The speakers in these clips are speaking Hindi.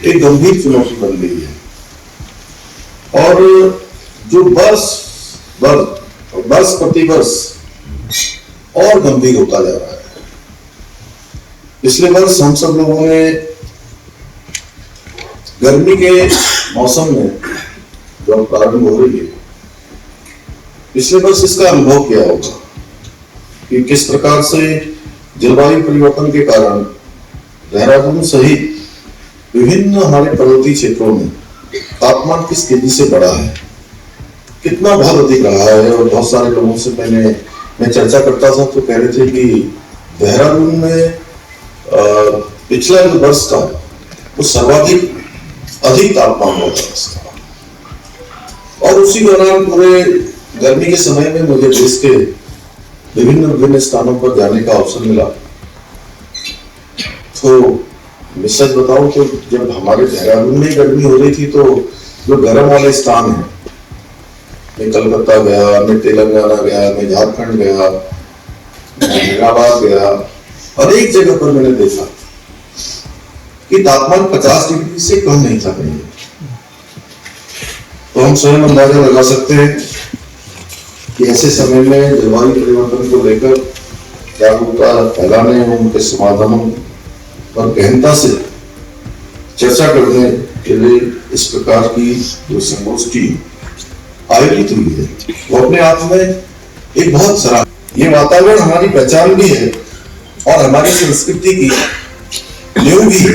एक गंभीर चुनौती बन गई है। और जो वर्ष प्रतिवर्ष और गंभीर होता जा रहा है। पिछले वर्ष हम सब लोगों ने गर्मी के मौसम में जो प्रारंभ हो रही है, पिछले वर्ष इसका अनुभव किया होगा कि किस प्रकार से जलवायु परिवर्तन के कारण देहरादून सहित विभिन्न हमारे पर्वतीय क्षेत्रों में तापमान किस तेजी से बढ़ा है, कितना बहुत अधिक रहा है। और बहुत सारे लोगों से मैं चर्चा करता था तो कह रहे थे कि देहरादून में पिछला जो वर्ष था वो सर्वाधिक अधिक तापमान होता था। और उसी दौरान पूरे गर्मी के समय में मुझे देश के विभिन्न स्थानों पर जाने का अवसर मिला। तो मैं सच बताऊं तो जब हमारे देहरादून में गर्मी हो रही थी तो जो गर्म वाले स्थान है, मैं कलकत्ता गया, मैं तेलंगाना गया, मैं झारखंड गया, मैं हैदराबाद गया, और एक जगह पर मैंने देखा कि तापमान 50 डिग्री से कम नहीं था कहीं। तो हम स्वयं अंदाजा लगा सकते हैं कि ऐसे समय में जलवायु परिवर्तन को लेकर जागरूकता फैलाने और उनके समाधानों पर गहनता से चर्चा करने के लिए इस प्रकार की जो संगोष्ठी आयोजित हुई है वो अपने आप में एक बहुत सराहनीय। ये वातावरण हमारी पहचान भी है और हमारी संस्कृति की नींव भी है,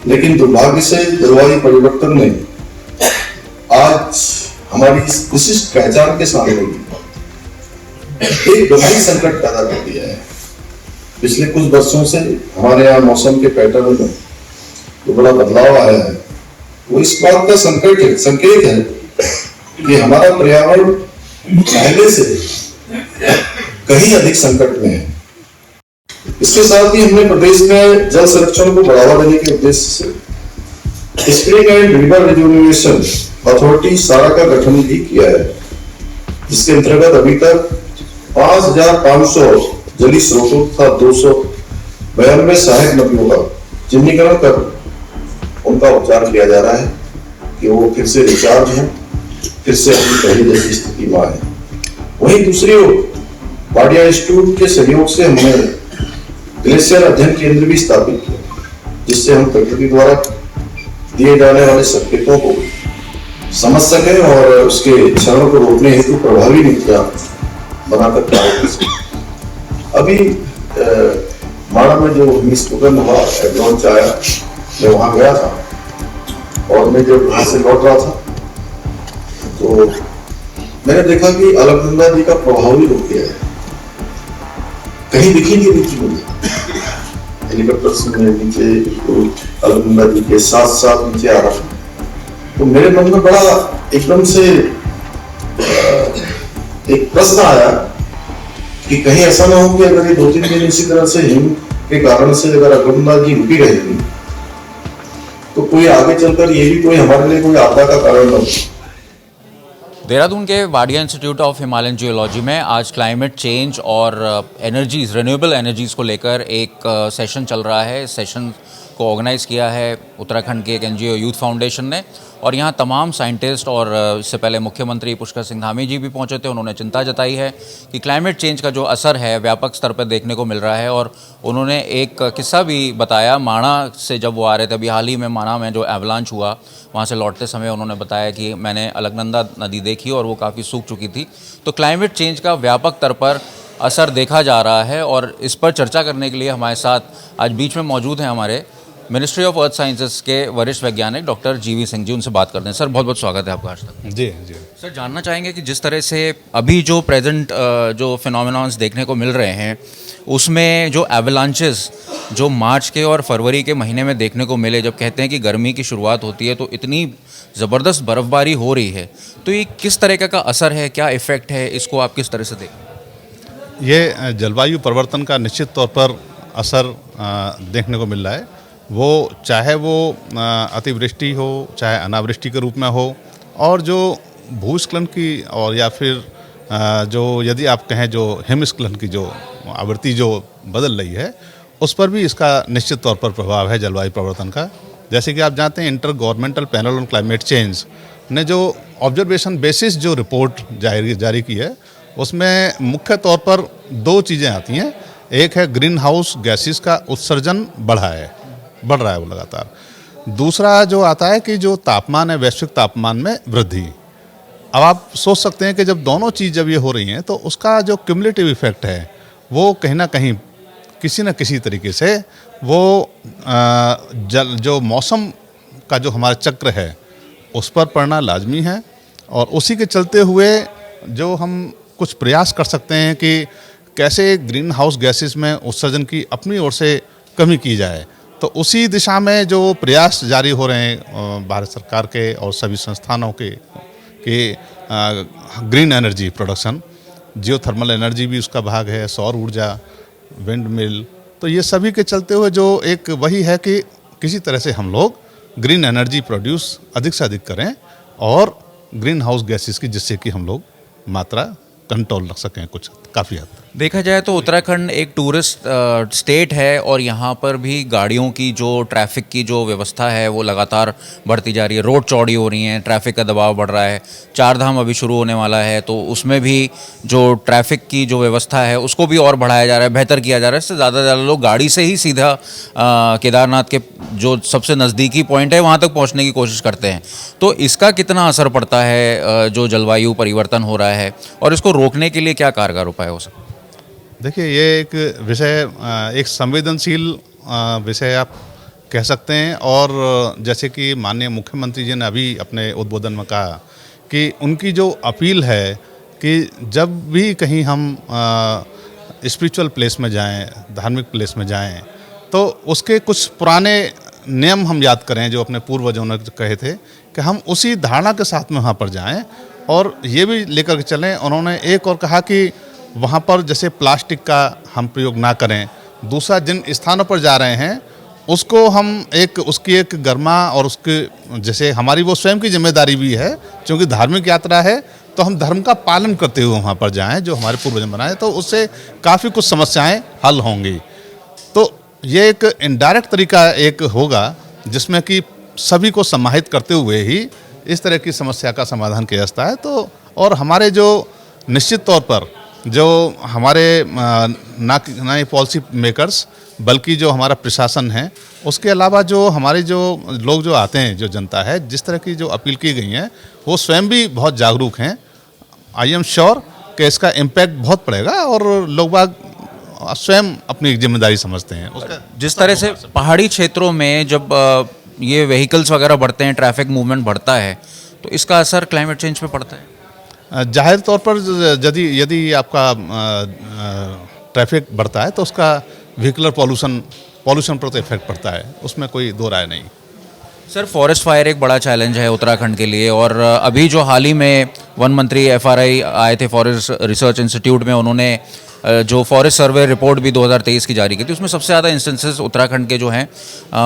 लेकिन दुर्भाग्य से जलवायु परिवर्तन ने आज हमारी इस विशिष्ट पहचान के सामने एक गंभीर संकट पैदा कर दिया है। पिछले कुछ वर्षों से हमारे यहाँ मौसम के पैटर्न में जो बड़ा बदलाव आया है वो इस बात का संकेत है कि हमारा पर्यावरण पहले से कहीं अधिक संकट में है। इसके साथ ही हमने प्रदेश में जल संरक्षण को बढ़ावा देने के उद्देश्य से spring and river rejuvenation authority सारा का गठन भी किया है, जिसके अंतर्गत अभी तक 5,500 जलीय स्रोतों तथा 292 सहायक नदियों का चिन्हीकरण कर उनका उपचार किया जा रहा है कि वो फिर से रिचार्ज हो, फिर से अपनी पहली जैसी स्थिति में आए। वहीं दूसरी ओर वाडिया इंस्टीट्यूट के सहयोग से हमने ग्लेशियर अध्ययन केंद्र भी स्थापित किया, जिससे हम प्रकृति द्वारा दिए जाने वाले संकेतों को समझ सके और उसके क्षरण को रोकने हेतु प्रभावी नीतियां बनाकर कार्य कर सके। अभी माड़ा में जो हिमस्खलन हुआ, लॉन्च आया, मैं वहां गया था और मैं जब वहां से लौट रहा था तो मैंने देखा कि अलकनंदा जी का प्रभाव ही रुक गया है, कहीं दिखी नहीं रही थी मुझे। हेलीकॉप्टर से मैं नीचे अलकनंदा जी के साथ साथ नीचे आ रहा था तो मेरे मन में बड़ा एकदम से एक प्रश्न आया कि कहीं ऐसा ना हो कि अगर ये 2-3 दिन इसी तरह से हिम के कारण से अगर अलकनंदा जी रुकी रहेगी तो कोई आगे चलकर ये भी कोई हमारे लिए कोई आपदा का कारण न हो। देहरादून के Wadia institute of Himalayan geology में आज क्लाइमेट चेंज और एनर्जीज़, रिन्यूएबल एनर्जीज़ को लेकर एक सेशन चल रहा है। सेशन को ऑर्गेनाइज़ किया है उत्तराखंड के एक एनजीओ यूथ फाउंडेशन ने, और यहाँ तमाम साइंटिस्ट और इससे पहले मुख्यमंत्री पुष्कर सिंह धामी जी भी पहुँचे थे। उन्होंने चिंता जताई है कि क्लाइमेट चेंज का जो असर है व्यापक स्तर पर देखने को मिल रहा है। और उन्होंने एक किस्सा भी बताया माणा से, जब वो आ रहे थे अभी हाल ही में माणा में जो एवलांच हुआ, वहाँ से लौटते समय उन्होंने बताया कि मैंने अलकनंदा नदी देखी और वो काफ़ी सूख चुकी थी। तो क्लाइमेट चेंज का व्यापक स्तर पर असर देखा जा रहा है और इस पर चर्चा करने के लिए हमारे साथ आज बीच में मौजूद हैं हमारे मिनिस्ट्री ऑफ अर्थ साइंसेज के वरिष्ठ वैज्ञानिक डॉक्टर जीवी सिंह जी। उनसे बात करते हैं। सर, बहुत बहुत स्वागत है आपका आज तक। जी। सर, जानना चाहेंगे कि जिस तरह से अभी जो प्रेजेंट जो फिनोमेनॉन्स देखने को मिल रहे हैं उसमें जो एवलांचेस जो मार्च के और फरवरी के महीने में देखने को मिले, जब कहते हैं कि गर्मी की शुरुआत होती है तो इतनी ज़बरदस्त बर्फ़बारी हो रही है, तो ये किस तरह का असर है, क्या इफ़ेक्ट है, इसको आप किस तरह से देखते हैं? ये जलवायु परिवर्तन का निश्चित तौर पर असर देखने को मिल रहा है। वो चाहे वो अतिवृष्टि हो, चाहे अनावृष्टि के रूप में हो, और जो भूस्खलन की और या फिर जो यदि आप कहें जो हिमस्खलन की जो आवृत्ति जो बदल रही है, उस पर भी इसका निश्चित तौर पर प्रभाव है जलवायु परिवर्तन का। जैसे कि आप जानते हैं inter governmental panel on climate change ने जो ऑब्जर्वेशन बेसिस जो रिपोर्ट जारी की है, उसमें मुख्य तौर पर दो चीज़ें आती हैं। एक है ग्रीन हाउस गैसेस का उत्सर्जन बढ़ रहा है वो लगातार। दूसरा जो आता है कि जो तापमान है, वैश्विक तापमान में वृद्धि। अब आप सोच सकते हैं कि जब दोनों चीज़ जब ये हो रही हैं तो उसका जो क्यूमुलेटिव इफेक्ट है वो कहीं ना कहीं किसी न किसी तरीके से वो जो मौसम का जो हमारा चक्र है उस पर पड़ना लाजमी है। और उसी के चलते हुए जो हम कुछ प्रयास कर सकते हैं कि कैसे ग्रीन हाउस गैसेस में उत्सर्जन की अपनी ओर से कमी की जाए, तो उसी दिशा में जो प्रयास जारी हो रहे हैं भारत सरकार के और सभी संस्थानों के green energy production, geothermal energy भी उसका भाग है, सौर ऊर्जा, विंड मिल, तो ये सभी के चलते हुए जो एक वही है कि किसी तरह से हम लोग ग्रीन एनर्जी प्रोड्यूस अधिक से अधिक करें और ग्रीन हाउस गैसेस की, जिससे कि हम लोग मात्रा कंट्रोल रख सकें कुछ काफ़ी हद तक। देखा जाए तो उत्तराखंड एक टूरिस्ट स्टेट है और यहाँ पर भी गाड़ियों की जो ट्रैफिक की जो व्यवस्था है वो लगातार बढ़ती जा रही है। रोड चौड़ी हो रही हैं, ट्रैफिक का दबाव बढ़ रहा है। चार धाम अभी शुरू होने वाला है तो उसमें भी जो ट्रैफिक की जो व्यवस्था है उसको भी और बढ़ाया जा रहा है, बेहतर किया जा रहा है। इससे ज़्यादा से ज़्यादा लोग गाड़ी से ही सीधा केदारनाथ के जो सबसे नज़दीकी पॉइंट है वहाँ तक पहुँचने की कोशिश करते हैं। तो इसका कितना असर पड़ता है जो जलवायु परिवर्तन हो रहा है, और इसको रोकने के लिए क्या कारगर उपाय हो सकते हैं? देखिए, ये एक विषय, एक संवेदनशील विषय आप कह सकते हैं। और जैसे कि माननीय मुख्यमंत्री जी ने अभी अपने उद्बोधन में कहा कि उनकी जो अपील है कि जब भी कहीं हम स्पिरिचुअल प्लेस में जाएं, धार्मिक प्लेस में जाएं, तो उसके कुछ पुराने नियम हम याद करें जो अपने पूर्वजों ने कहे थे कि हम उसी धारणा के साथ में वहाँ पर जाएं। और ये भी लेकर के चलें। उन्होंने एक और कहा कि वहाँ पर जैसे प्लास्टिक का हम प्रयोग ना करें। दूसरा, जिन स्थानों पर जा रहे हैं उसको हम उसकी एक गरिमा और उसके जैसे हमारी वो स्वयं की जिम्मेदारी भी है, क्योंकि धार्मिक यात्रा है तो हम धर्म का पालन करते हुए वहाँ पर जाएं जो हमारे पूर्वज ने बनाए, तो उससे काफ़ी कुछ समस्याएं हल होंगी। तो ये एक इनडायरेक्ट तरीका एक होगा जिसमें कि सभी को समाहित करते हुए ही इस तरह की समस्या का समाधान किया जाता है। तो और हमारे जो निश्चित तौर पर जो हमारे ना ही पॉलिसी मेकर्स बल्कि जो हमारा प्रशासन है, उसके अलावा जो हमारे जो लोग जो आते हैं, जो जनता है, जिस तरह की जो अपील की गई है वो स्वयं भी बहुत जागरूक हैं। आई एम श्योर कि इसका इम्पैक्ट बहुत पड़ेगा और लोग बाग स्वयं अपनी जिम्मेदारी समझते हैं। उसका जिस तरह से पहाड़ी क्षेत्रों में जब ये व्हीकल्स वगैरह बढ़ते हैं, ट्रैफिक मूवमेंट बढ़ता है, तो इसका असर क्लाइमेट चेंज पे पड़ता है। जाहिर तौर पर यदि आपका ट्रैफिक बढ़ता है तो उसका व्हीकुलर पॉल्यूशन पर तो इफेक्ट पड़ता है, उसमें कोई दो राय नहीं। सर, फॉरेस्ट फायर एक बड़ा चैलेंज है उत्तराखंड के लिए, और अभी जो हाल ही में वन मंत्री FRI आए थे फॉरेस्ट रिसर्च इंस्टीट्यूट में, उन्होंने जो फॉरेस्ट सर्वे रिपोर्ट भी 2023 की जारी की थी, उसमें सबसे ज़्यादा इंस्टेंसेस उत्तराखंड के जो हैं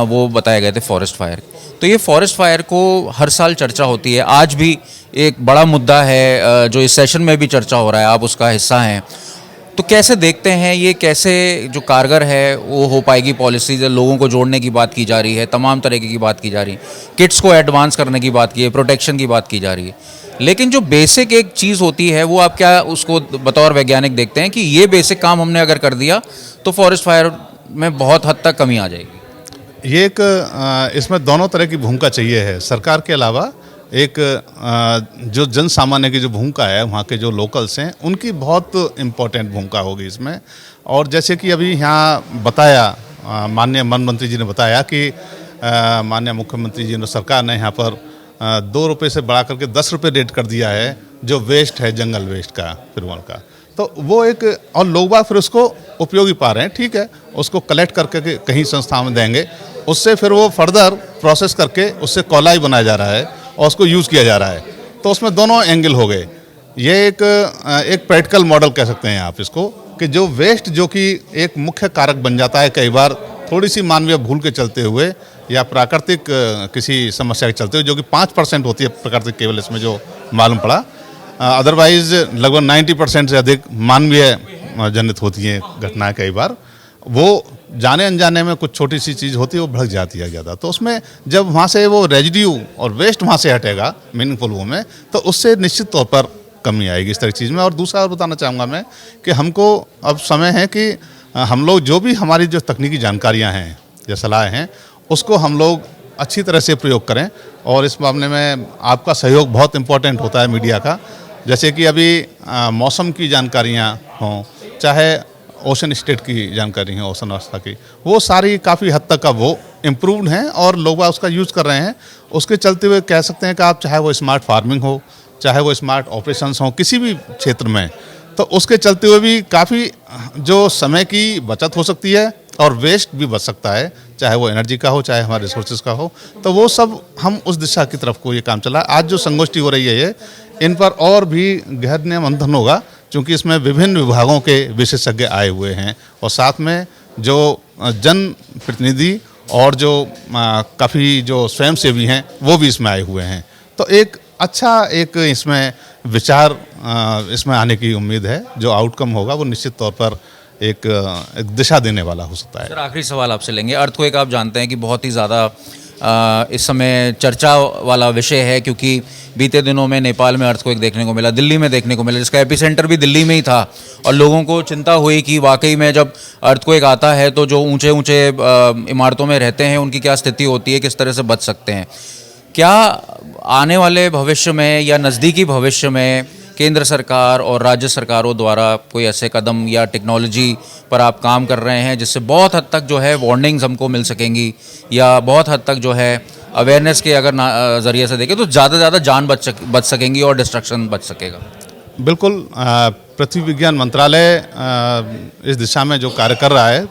वो बताए गए थे फॉरेस्ट फायर। तो ये फॉरेस्ट फायर को हर साल चर्चा होती है, आज भी एक बड़ा मुद्दा है जो इस सेशन में भी चर्चा हो रहा है, आप उसका हिस्सा हैं। तो कैसे देखते हैं ये, कैसे जो कारगर है वो हो पाएगी पॉलिसीज? लोगों को जोड़ने की बात की जा रही है, तमाम तरीके की बात की जा रही है, किट्स को एडवांस करने की बात की है, प्रोटेक्शन की बात की जा रही है, लेकिन जो बेसिक एक चीज़ होती है वो आप क्या उसको बतौर वैज्ञानिक देखते हैं कि ये बेसिक काम हमने अगर कर दिया तो फॉरेस्ट फायर में बहुत हद तक कमी आ जाएगी? ये एक इसमें दोनों तरह की भूमिका चाहिए है। सरकार के अलावा एक जो जन सामान्य की जो भूमिका है, वहाँ के जो लोकल्स हैं, उनकी बहुत इम्पोर्टेंट भूमिका होगी इसमें। और जैसे कि अभी यहाँ बताया माननीय वन मंत्री जी ने बताया कि माननीय मुख्यमंत्री जी ने, सरकार ने यहाँ पर 2 रुपये से बढ़ा करके 10 रुपये रेट कर दिया है जो वेस्ट है, जंगल वेस्ट का, फिरवल का। तो वो एक, और लोग बाग फिर उसको उपयोगी पा रहे हैं, ठीक है, उसको कलेक्ट करके कहीं संस्था में देंगे, उससे फिर वो फर्दर प्रोसेस करके उससे कोलाई बनाया जा रहा है और उसको यूज़ किया जा रहा है। तो उसमें दोनों एंगल हो गए। ये एक प्रैक्टिकल मॉडल कह सकते हैं आप इसको, कि जो वेस्ट जो कि एक मुख्य कारक बन जाता है कई बार थोड़ी सी मानवीय भूल के चलते हुए या प्राकृतिक किसी समस्या के चलते हुए, जो कि 5% होती है प्राकृतिक केवल, इसमें जो मालूम पड़ा, अदरवाइज लगभग 90% से अधिक मानवीय जनित होती हैं घटनाएं कई बार। वो जाने अनजाने में कुछ छोटी सी चीज़ होती है वो भड़क जाती है ज़्यादा, तो उसमें जब वहाँ से वो रेजिड्यू और वेस्ट वहाँ से हटेगा मीनिंगफुल वो में, तो उससे निश्चित तौर पर कमी आएगी इस तरह की चीज़ में। और दूसरा और बताना चाहूँगा मैं कि हमको अब समय है कि हम लोग जो भी हमारी जो तकनीकी जानकारियाँ हैं या सलाह हैं उसको हम लोग अच्छी तरह से प्रयोग करें, और इस मामले में आपका सहयोग बहुत इम्पोर्टेंट होता है मीडिया का। जैसे कि अभी मौसम की जानकारियाँ हों, चाहे ओशन स्टेट की जानकारी है, ओशन अवस्था की, वो सारी काफ़ी हद तक अब वो इम्प्रूव्ड हैं और लोग उसका यूज़ कर रहे हैं। उसके चलते हुए कह सकते हैं कि आप चाहे वो स्मार्ट फार्मिंग हो, चाहे वो स्मार्ट ऑपरेशंस हो किसी भी क्षेत्र में, तो उसके चलते हुए भी काफ़ी जो समय की बचत हो सकती है और वेस्ट भी बच सकता है, चाहे वो एनर्जी का हो, चाहे हमारे रिसोर्सेज का हो। तो वो सब हम उस दिशा की तरफ को ये काम चला। आज जो संगोष्ठी हो रही है ये, इन पर और भी गहन मंथन होगा, क्योंकि इसमें विभिन्न विभागों के विशेषज्ञ आए हुए हैं और साथ में जो जन प्रतिनिधि और जो काफ़ी जो स्वयंसेवी हैं वो भी इसमें आए हुए हैं। तो एक अच्छा एक इसमें विचार इसमें आने की उम्मीद है। जो आउटकम होगा वो निश्चित तौर पर एक दिशा देने वाला हो सकता है। सर, आखिरी सवाल आपसे लेंगे। अर्थक्वेक आप जानते हैं कि बहुत ही ज़्यादा इस समय चर्चा वाला विषय है, क्योंकि बीते दिनों में नेपाल में अर्थक्वेक देखने को मिला, दिल्ली में देखने को मिला, जिसका एपिसेंटर भी दिल्ली में ही था, और लोगों को चिंता हुई कि वाकई में जब अर्थक्वेक आता है तो जो ऊंचे ऊंचे इमारतों में रहते हैं उनकी क्या स्थिति होती है, किस तरह से बच सकते हैं। क्या आने वाले भविष्य में या नज़दीकी भविष्य में केंद्र सरकार और राज्य सरकारों द्वारा कोई ऐसे कदम या टेक्नोलॉजी पर आप काम कर रहे हैं जिससे बहुत हद तक जो है वार्निंग्स हमको मिल सकेंगी, या बहुत हद तक जो है अवेयरनेस के अगर ज़रिए से देखें तो ज़्यादा से ज़्यादा जान बच सकेंगी और डिस्ट्रक्शन बच सकेगा? बिल्कुल, पृथ्वी विज्ञान मंत्रालय इस दिशा में जो कार्य कर रहा है,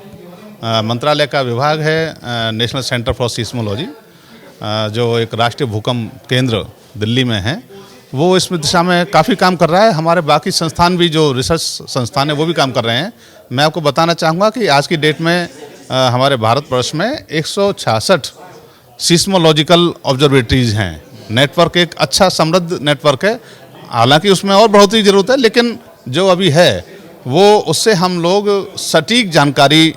मंत्रालय का विभाग है नेशनल सेंटर फॉर सीस्मोलॉजी, जो एक राष्ट्रीय भूकंप केंद्र दिल्ली में है, वो इस दिशा में काफ़ी काम कर रहा है। हमारे बाकी संस्थान भी जो रिसर्च संस्थान है वो भी काम कर रहे हैं। मैं आपको बताना चाहूँगा कि आज की डेट में हमारे भारतवर्ष में 166 सीस्मोलॉजिकल ऑब्जर्वेटरीज हैं। नेटवर्क एक अच्छा समृद्ध नेटवर्क है, हालांकि उसमें और बढ़ोतरी की जरूरत है, लेकिन जो अभी है वो उससे हम लोग सटीक जानकारी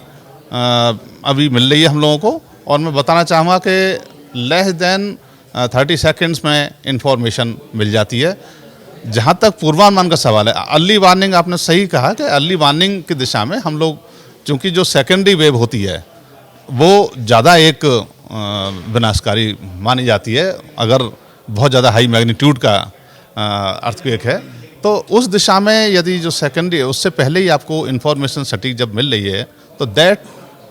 अभी मिल रही है हम लोगों को। और मैं बताना चाहूँगा कि लेस देन 30 सेकेंड्स में इंफॉर्मेशन मिल जाती है। जहाँ तक पूर्वानुमान का सवाल है, अर्ली वार्निंग, आपने सही कहा कि अर्ली वार्निंग की दिशा में हम लोग, चूँकि जो सेकेंडरी वेव होती है वो ज़्यादा एक विनाशकारी मानी जाती है। अगर बहुत ज़्यादा हाई मैग्नीट्यूड का अर्थक्वेक है तो उस दिशा में यदि जो सेकेंडरी, उससे पहले ही आपको इन्फॉर्मेशन सटीक जब मिल रही है तो that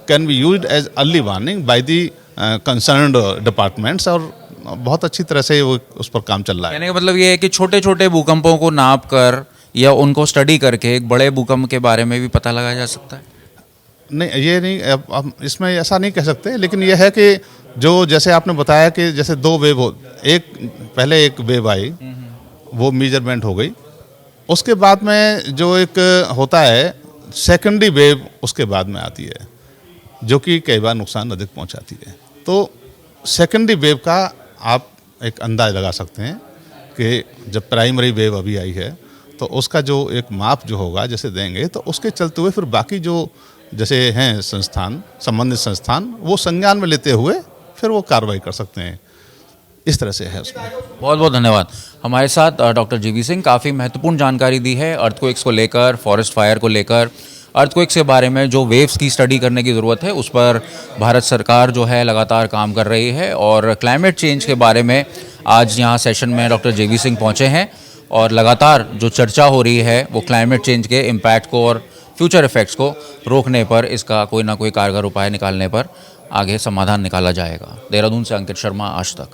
can be used as early warning by the concerned departments, और बहुत अच्छी तरह से वो उस पर काम चल रहा है। कहने का मतलब ये है कि छोटे छोटे भूकंपों को नाप कर या उनको स्टडी करके एक बड़े भूकंप के बारे में भी पता लगाया जा सकता है? नहीं, ये नहीं, अब इसमें ऐसा नहीं कह सकते, लेकिन यह है कि जो जैसे आपने बताया कि जैसे दो वेव हो, पहले एक वेव आई, वो मेजरमेंट हो गई, उसके बाद में जो एक होता है सेकेंडरी वेव उसके बाद में आती है, जो कि कई बार नुकसान अधिक पहुंचाती है। तो सेकेंडरी वेव का आप एक अंदाज लगा सकते हैं कि जब प्राइमरी वेव अभी आई है तो उसका जो एक माप जो होगा जैसे देंगे, तो उसके चलते हुए फिर बाकी जो जैसे हैं संस्थान, संबंधित संस्थान, वो संज्ञान में लेते हुए फिर वो कार्रवाई कर सकते हैं। इस तरह से है उसमें। बहुत बहुत धन्यवाद। हमारे साथ डॉक्टर जीवी सिंह काफ़ी महत्वपूर्ण जानकारी दी है अर्थक्वेक्स को लेकर, फॉरेस्ट फायर को लेकर, अर्थक्वेक्स के बारे में जो वेव्स की स्टडी करने की ज़रूरत है उस पर भारत सरकार जो है लगातार काम कर रही है। और क्लाइमेट चेंज के बारे में आज यहाँ सेशन में डॉक्टर जेवी सिंह पहुँचे हैं और लगातार जो चर्चा हो रही है वो क्लाइमेट चेंज के इम्पैक्ट को और फ्यूचर इफ़ेक्ट्स को रोकने पर, इसका कोई ना कोई कारगर उपाय निकालने पर आगे समाधान निकाला जाएगा। देहरादून से अंकित शर्मा, आज तक।